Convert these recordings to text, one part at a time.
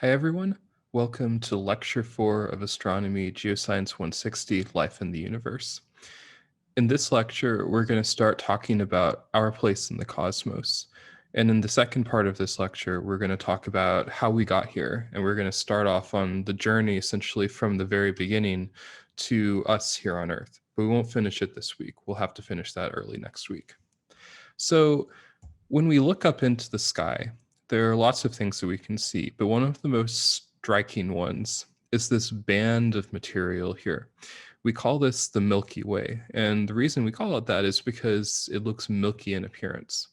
Hi, everyone. Welcome to Lecture 4 of Astronomy, Geoscience 160, Life in the Universe. In this lecture, we're going to start talking about our place in the cosmos. And in the second part of this lecture, we're going to talk about how we got here. And we're going to start off on the journey essentially from the very beginning to us here on Earth. But we won't finish it this week. We'll have to finish that early next week. So, when we look up into the sky, there are lots of things that we can see, but one of the most striking ones is this band of material here. We call this the Milky Way, and the reason we call it that is because it looks milky in appearance.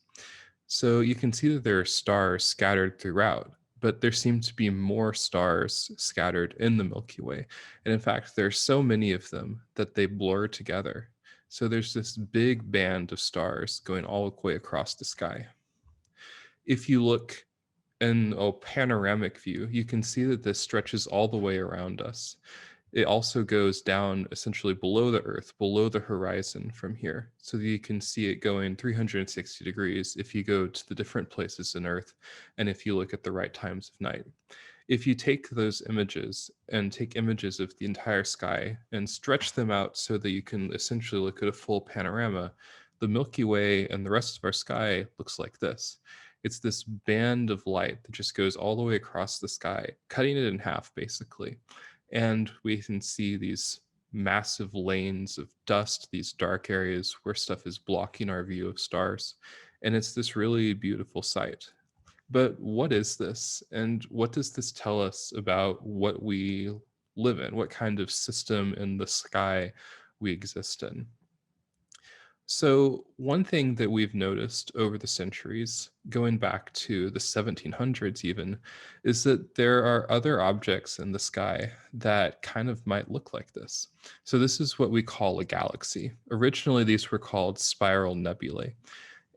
So you can see that there are stars scattered throughout, but there seem to be more stars scattered in the Milky Way. And in fact, there are so many of them that they blur together. So there's this big band of stars going all the way across the sky. If you look in a panoramic view, you can see that this stretches all the way around us. It also goes down essentially below the Earth, below the horizon from here, so that you can see it going 360 degrees if you go to the different places in Earth and if you look at the right times of night. If you take those images and take images of the entire sky and stretch them out so that you can essentially look at a full panorama, the Milky Way and the rest of our sky looks like this. It's this band of light that just goes all the way across the sky, cutting it in half basically. And we can see these massive lanes of dust, these dark areas where stuff is blocking our view of stars. And it's this really beautiful sight. But what is this? And what does this tell us about what we live in? What kind of system in the sky we exist in? So, one thing that we've noticed over the centuries, going back to the 1700s even, is that there are other objects in the sky that kind of might look like this. So, this is what we call a galaxy. Originally, these were called spiral nebulae.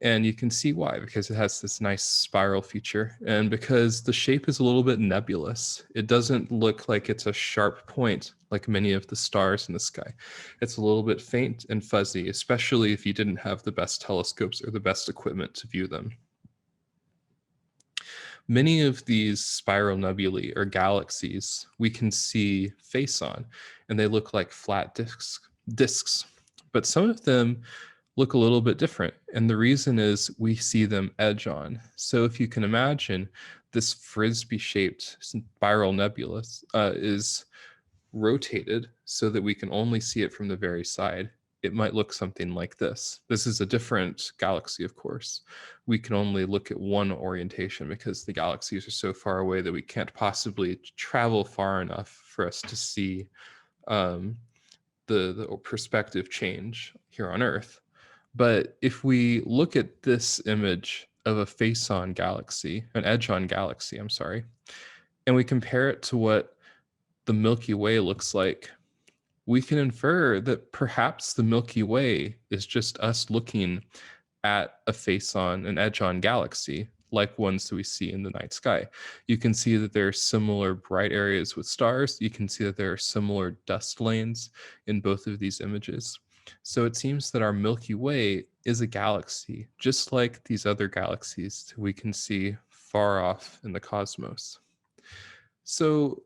And you can see why, because it has this nice spiral feature, and because the shape is a little bit nebulous. It doesn't look like it's a sharp point like many of the stars in the sky. It's a little bit faint and fuzzy, especially if you didn't have the best telescopes or the best equipment to view them. Many of these spiral nebulae or galaxies we can see face on, and they look like flat disks. But some of them look a little bit different. And the reason is we see them edge on. So if you can imagine, this frisbee shaped spiral nebula is rotated so that we can only see it from the very side. It might look something like this. This is a different galaxy, of course. We can only look at one orientation because the galaxies are so far away that we can't possibly travel far enough for us to see um, the perspective change here on Earth. But if we look at this image of a face-on galaxy, an edge-on galaxy, I'm sorry, and we compare it to what the Milky Way looks like, we can infer that perhaps the Milky Way is just us looking at a face-on, an edge-on galaxy, like ones that we see in the night sky. You can see that there are similar bright areas with stars. You can see that there are similar dust lanes in both of these images. So it seems that our Milky Way is a galaxy, just like these other galaxies we can see far off in the cosmos. So,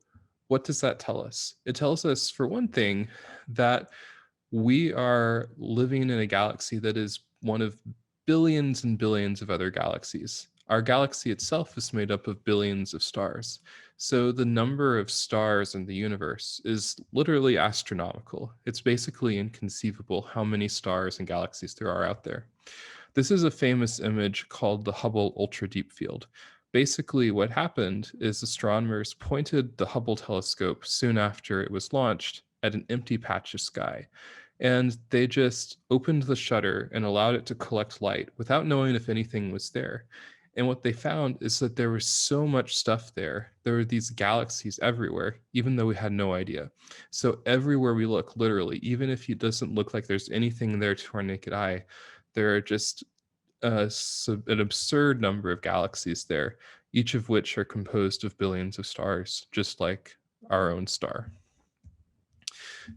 what does that tell us? It tells us, for one thing, that we are living in a galaxy that is one of billions and billions of other galaxies. Our galaxy itself is made up of billions of stars. So the number of stars in the universe is literally astronomical. It's basically inconceivable how many stars and galaxies there are out there. This is a famous image called the Hubble Ultra Deep Field. Basically, what happened is astronomers pointed the Hubble telescope soon after it was launched at an empty patch of sky. And they just opened the shutter and allowed it to collect light without knowing if anything was there. And what they found is that there was so much stuff there. There were these galaxies everywhere, even though we had no idea. So everywhere we look, literally, even if it doesn't look like there's anything there to our naked eye, there are just an absurd number of galaxies there, each of which are composed of billions of stars, just like our own star.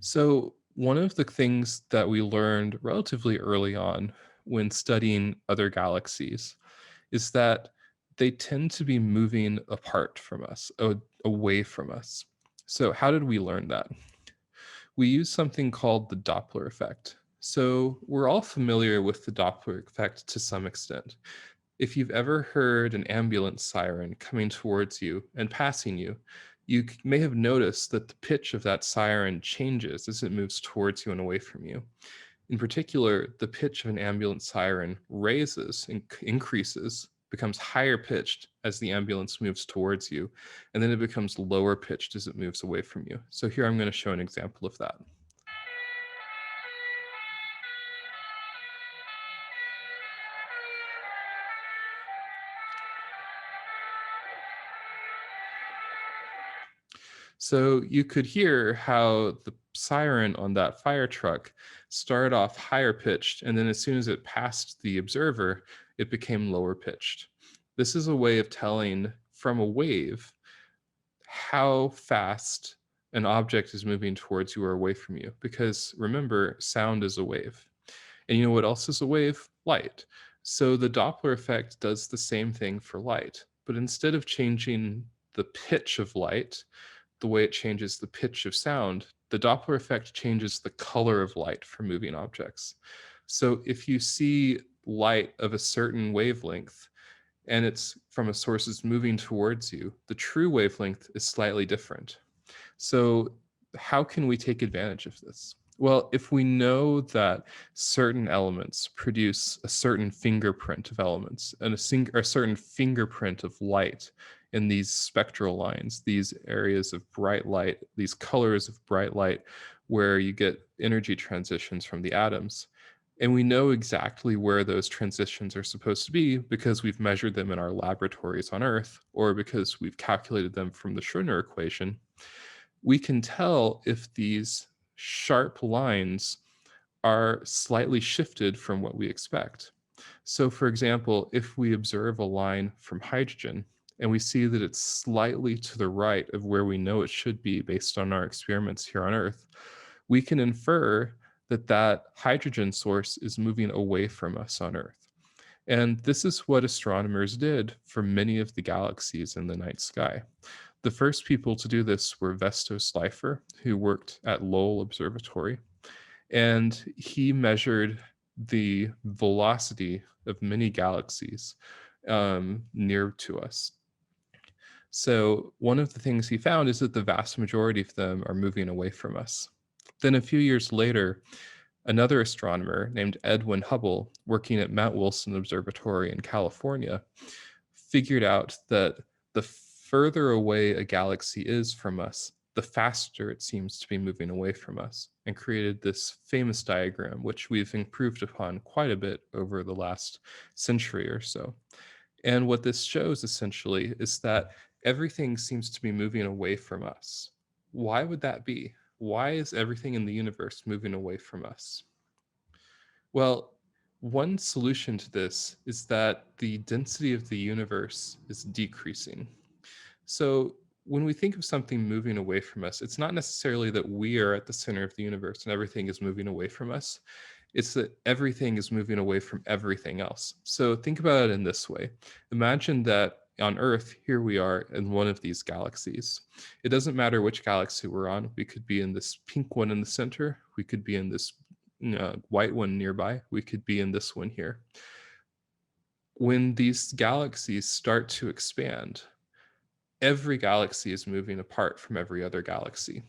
So, one of the things that we learned relatively early on when studying other galaxies is that They tend to be moving apart from us, away from us. So, how did we learn that? We use something called the Doppler effect. So, we're all familiar with the Doppler effect to some extent. If you've ever heard an ambulance siren coming towards you and passing you, you may have noticed that the pitch of that siren changes as it moves towards you and away from you. In particular, the pitch of an ambulance siren raises and increases, becomes higher pitched as the ambulance moves towards you, and then it becomes lower pitched as it moves away from you. So here I'm going to show an example of that. So you could hear how the siren on that fire truck started off higher pitched, and then as soon as it passed the observer, it became lower pitched. This is a way of telling from a wave how fast an object is moving towards you or away from you. Because remember, sound is a wave. And you know what else is a wave? Light. So the Doppler effect does the same thing for light, but instead of changing the pitch of light, the way it changes the pitch of sound, the Doppler effect changes the color of light for moving objects. So if you see light of a certain wavelength and it's from a source that's moving towards you, the true wavelength is slightly different. So how can we take advantage of this? Well, if we know that certain elements produce a certain fingerprint of elements and a certain fingerprint of light in these spectral lines, these areas of bright light, these colors of bright light, where you get energy transitions from the atoms, and we know exactly where those transitions are supposed to be because we've measured them in our laboratories on Earth, or because we've calculated them from the Schrödinger equation, we can tell if these sharp lines are slightly shifted from what we expect. So, for example, if we observe a line from hydrogen and we see that it's slightly to the right of where we know it should be based on our experiments here on Earth, we can infer that that hydrogen source is moving away from us on Earth. And this is what astronomers did for many of the galaxies in the night sky. The first people to do this were Vesto Slipher, who worked at Lowell Observatory, and he measured the velocity of many galaxies near to us. So one of the things he found is that the vast majority of them are moving away from us. Then a few years later, another astronomer named Edwin Hubble, working at Mount Wilson Observatory in California, figured out that the further away a galaxy is from us, the faster it seems to be moving away from us, and created this famous diagram, which we've improved upon quite a bit over the last century or so. And what this shows essentially is that everything seems to be moving away from us. Why would that be? Why is everything in the universe moving away from us? Well, one solution to this is that the density of the universe is decreasing. So when we think of something moving away from us, it's not necessarily that we are at the center of the universe and everything is moving away from us. It's that everything is moving away from everything else. So think about it in this way. Imagine that on Earth, here we are in one of these galaxies. It doesn't matter which galaxy we're on. We could be in this pink one in the center. We could be in this white one nearby. We could be in this one here. When these galaxies start to expand, every galaxy is moving apart from every other galaxy,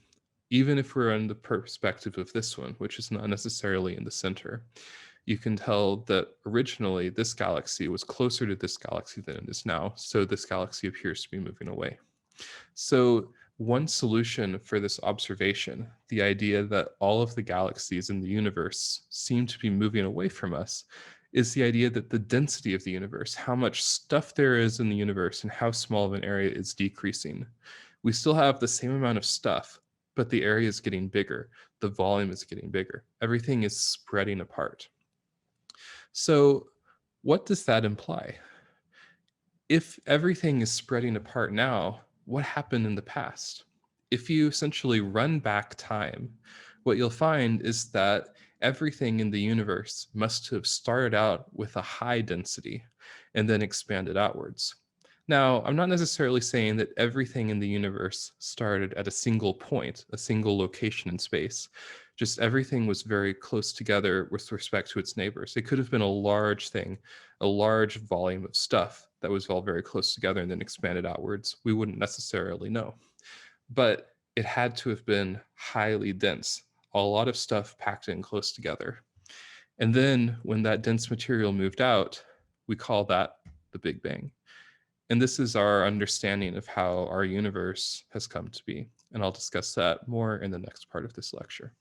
even if we're in the perspective of this one, which is not necessarily in the center. You can tell that originally this galaxy was closer to this galaxy than it is now, so this galaxy appears to be moving away. So one solution for this observation, the idea that all of the galaxies in the universe seem to be moving away from us, is the idea that the density of the universe, how much stuff there is in the universe and how small of an area is decreasing. We still have the same amount of stuff, but the area is getting bigger. The volume is getting bigger. Everything is spreading apart. So what does that imply? If everything is spreading apart now, what happened in the past? If you essentially run back time, what you'll find is that everything in the universe must have started out with a high density and then expanded outwards. Now, I'm not necessarily saying that everything in the universe started at a single point, a single location in space. Just everything was very close together with respect to its neighbors. It could have been a large thing, a large volume of stuff that was all very close together and then expanded outwards. We wouldn't necessarily know. But it had to have been highly dense, a lot of stuff packed in close together. And then when that dense material moved out, we call that the Big Bang. And this is our understanding of how our universe has come to be. And I'll discuss that more in the next part of this lecture.